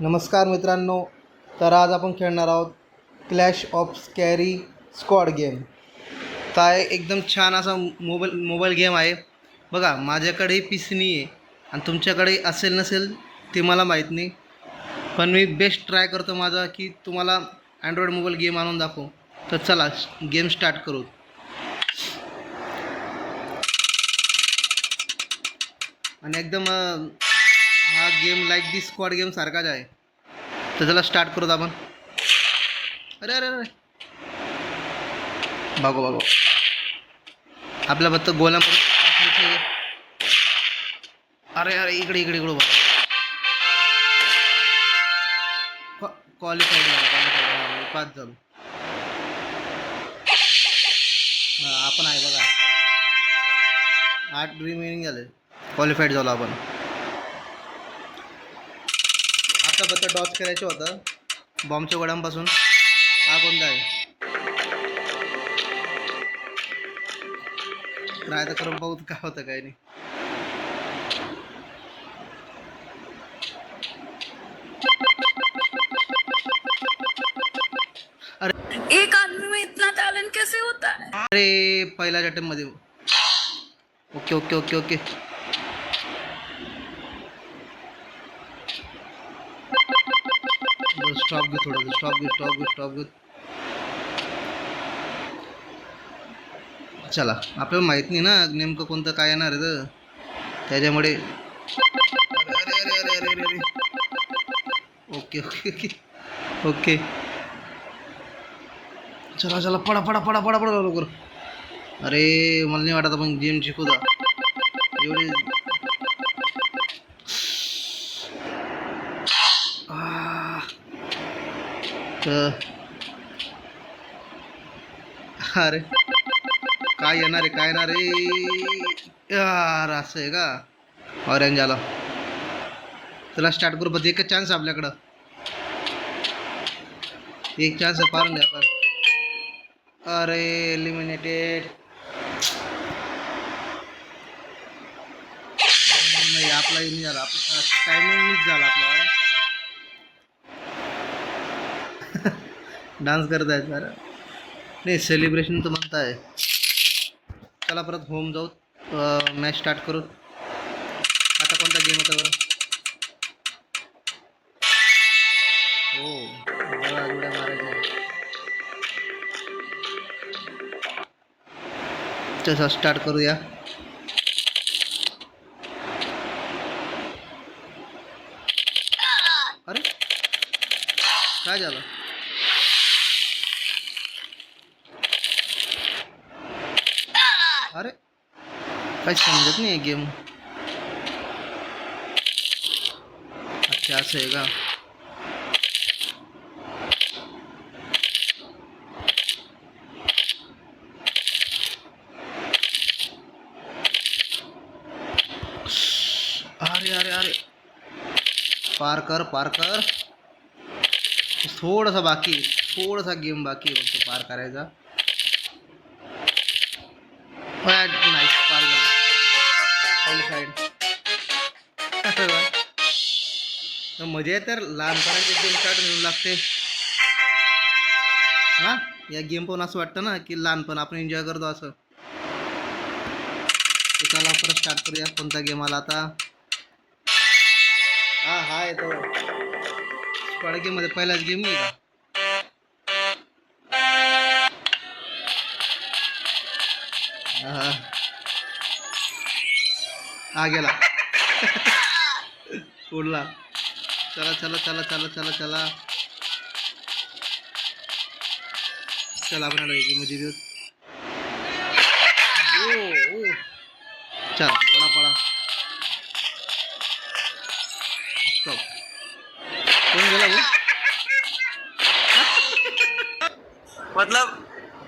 नमस्कार मित्रांनो, तर आज आपण खेळणार आहोत clash of scary squad game. काय एकदम छान असा मोबाईल गेम आहे. बघा, माझ्याकडे पीसी नाही आहे आणि तुमच्याकडे असेल नसेल ते मला माहीत नाही, पण मी बेस्ट ट्राय करतो माझा की तुम्हाला अँड्रॉइड मोबाईल गेम आणून दाखवू. तर चला गेम स्टार्ट करू. आणि एकदम हा गेम लाईक दी स्क्वॉड गेम सारखाच आहे. तर चला स्टार्ट करूत आपण. अरे अरे अरे बघू आपल्या फक्त गोल्या. अरे अरे इकडे इकडे इकडे बघ. क्वालिफाईड झालं 5 झालो. आपण आहे बघा, 8 रिमेनिंग झाले. क्वालिफाईड झालो आपण. आता फक्त डॉच करायचं होतं बॉम्बच्या गोळ्यांपासून. हा कोणता आहे ट्राय तर करून पाहू काय होतं काय नाही. अरे एक आदमी में इतना टैलेंट कैसे होता है? अरे पहिल्या अटेम्प्ट मध्ये. Okay okay okay okay stop घे थोडं. स्टॉप घे. चला, आपल्याला माहित नाही ना नेमकं कोणतं काय येणार आहे, तर त्याच्यामुळे. अरे अरे अरे अरे अरे अरे ओके ओके ओके ओके चला पडा लवकर. अरे मला नाही वाटत आपण गेम शिकू दा एवढे. अरे काय येणार आहे यार, असं आहे का. ऑरेंज आला. चला स्टार्ट करू. बघ एकच चान्स आपल्याकडं, एक चान्स आहे. पारून द्या पण. अरे एलिमिनेटेड. नाही आपला नाही झाला. आपला टायमिंग मिस झाला आपला. डान्स करत आहे सर. नाही सेलिब्रेशन तर म्हणताय. चला परत होम जाऊ. मॅच स्टार्ट करू. आता कोणता गेम होता बरं. हो जोड्या मारायच्या. तसं स्टार्ट करूया. अरे काय झालं. अरे काही समजत नाही गेम. अच्छा असं आहे का. अरे अरे अरे पार कर. थोडासा गेम बाकी आहे फक्त पार करायचा. नाईस पार झाला. तर मजा आहे. तर लहानपणाचे गेम स्टार्ट मिळून लागते ना. या गेम पण असं वाटतं ना की लहानपण आपण एन्जॉय करतो असं. चला परत स्टार्ट करूया. कोणता गेम आला आता. हा येतो स्क्वॉड गेम मध्ये पहिलाच गेम नाही का. हा गेला. उडला. चला आपण मध्ये देऊ. चल पळा. स्टॉप. कोण गेला वो. मतलब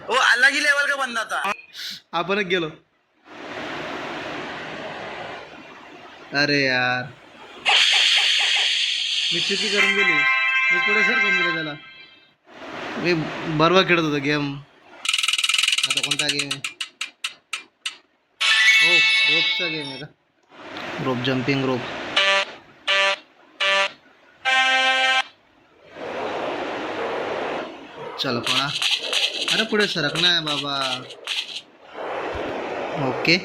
वो अलग ही लेवल का बंदा था. आपणच गेलो. अरे यार मी चुकी करून गेली. मी पुढे सर करून दिलं त्याला. मी बरोबर खेळत होतो गेम. आता कोणता गेम आहे. हो रोपचा गेम आहे का. रोप जम्पिंग रोप. चला पळा. अरे पुढे सरक ना बाबा. Okay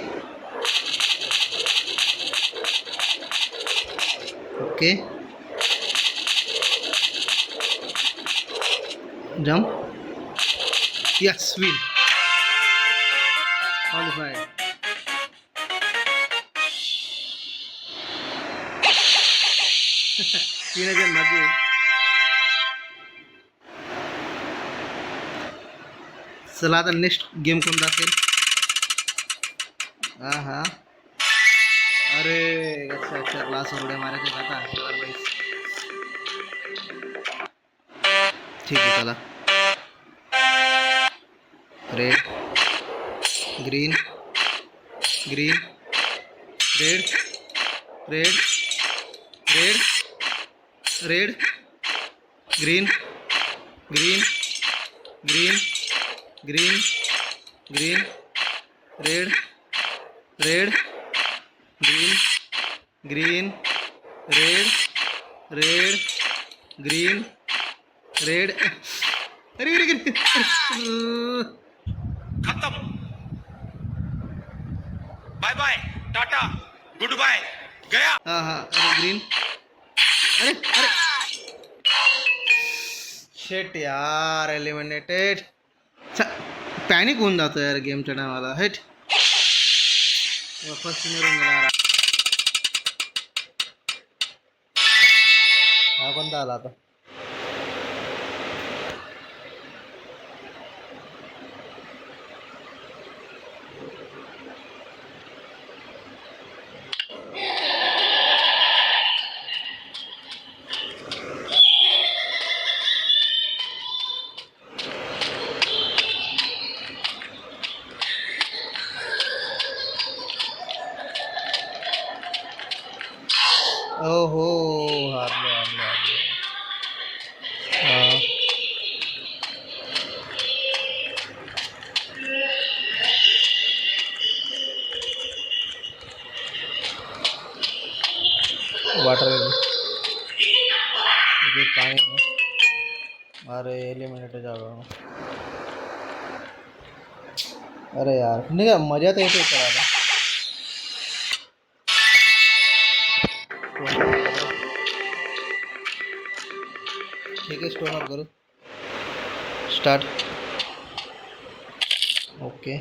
okay. Jump. Yes win. Qualified. तीन जण बाकी आहे. चला आता नेक्स्ट गेम कोणता असेल. हा हा. अरे अच्छा क्लास उड्या मारायचे आता. ठीक आहे चला. Red green green red red red red green green green green green red red green green red red green red. अरे अरे अरे. खत्म. Bye bye tata goodbye गया. हाँ हाँ. अरे ग्रीन. अरे अरे शेट यार एलिमिनेटेड. पॅनिक होऊन जातो यार गेमच्या टायमाला. हेट फर्स्ट मिळून गेला. हा कोणता आला आता. ओहो हारलो हारलो हारलो. हाँ. वाटर पानी में. अरे एलिमिनेट जाओ. अरे यार नहीं का मजा तो येते करायला. ठीक है स्टोन ऑफ करो. स्टार्ट. ओके.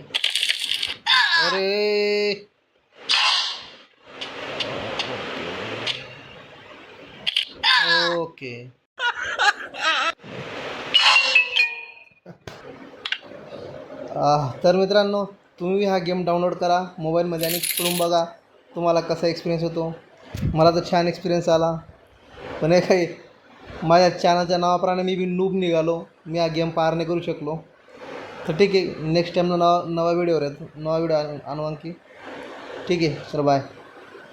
अरे ओके. तर मित्रांनो तुम्ही हा गेम डाउनलोड करा मोबाईलमध्ये आणि खेळून बघा तुम्हाला कसा एक्सपिरियन्स होतो. मला तर छान एक्सपिरियन्स आला. पण हे काही माझ्या चॅनलच्या नावाप्रमाणे मी बी नूब निघालो. मी हा गेम पार नाही करू शकलो. तर ठीक आहे नेक्स्ट टाईमला नवा व्हिडिओवर येतो. नवा व्हिडिओ आणू आणखी. ठीक आहे सर बाय.